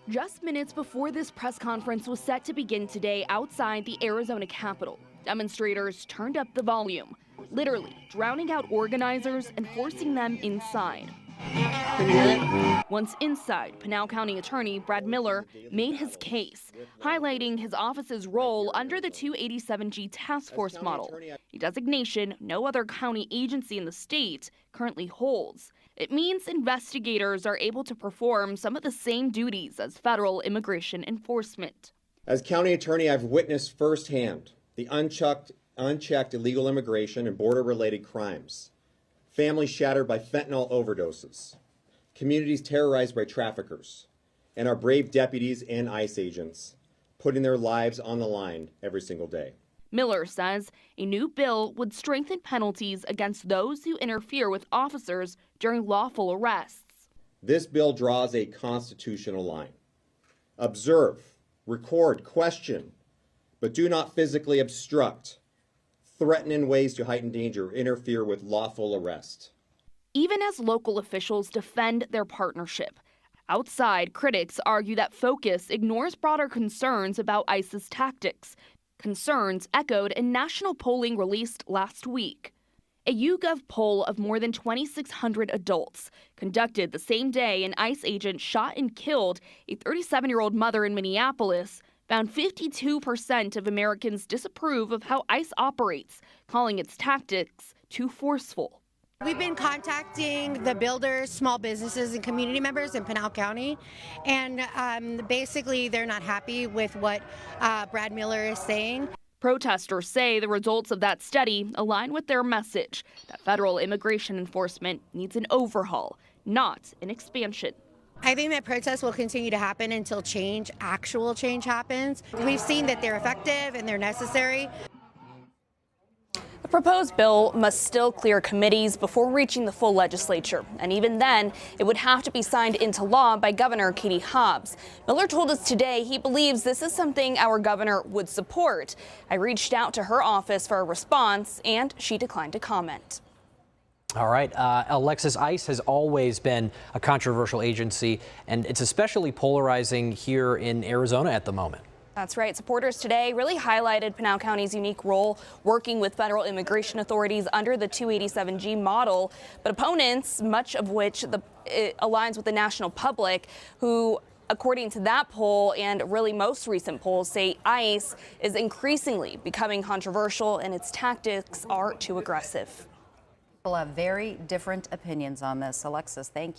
Just minutes before this press conference was set to begin today outside the Arizona Capitol, demonstrators turned up the volume, literally drowning out organizers and forcing them inside. Once inside, Pinal County Attorney Brad Miller made his case, highlighting his office's role under the 287G task force model, a designation no other county agency in the state currently holds. It means investigators are able to perform some of the same duties as federal immigration enforcement. As county attorney, I've witnessed firsthand the unchecked illegal immigration and border-related crimes, families shattered by fentanyl overdoses, communities terrorized by traffickers, and our brave deputies and ICE agents putting their lives on the line every single day. Miller says a new bill would strengthen penalties against those who interfere with officers during lawful arrests. This bill draws a constitutional line. Observe, record, question, but do not physically obstruct, threaten in ways to heighten danger, or interfere with lawful arrest. Even as local officials defend their partnership, outside critics argue that focus ignores broader concerns about ICE's tactics, concerns echoed in national polling released last week. A YouGov poll of more than 2,600 adults, conducted the same day an ICE agent shot and killed a 37-year-old mother in Minneapolis, found 52% of Americans disapprove of how ICE operates, calling its tactics too forceful. We've been contacting the builders, small businesses, and community members in Pinal County, and basically they're not happy with what Brad Miller is saying. Protesters say the results of that study align with their message that federal immigration enforcement needs an overhaul, not an expansion. I think that protests will continue to happen until actual change happens. We've seen that they're effective and they're necessary. The proposed bill must still clear committees before reaching the full legislature, and even then, it would have to be signed into law by Governor Katie Hobbs. Miller told us today he believes this is something our governor would support. I reached out to her office for a response, and she declined to comment. All right. Alexis, ICE has always been a controversial agency, and it's especially polarizing here in Arizona at the moment. That's right. Supporters today really highlighted Pinal County's unique role working with federal immigration authorities under the 287G model. But opponents, much of which it aligns with the national public, who, according to that poll and really most recent polls, say ICE is increasingly becoming controversial and its tactics are too aggressive. People have very different opinions on this. Alexis, thank you.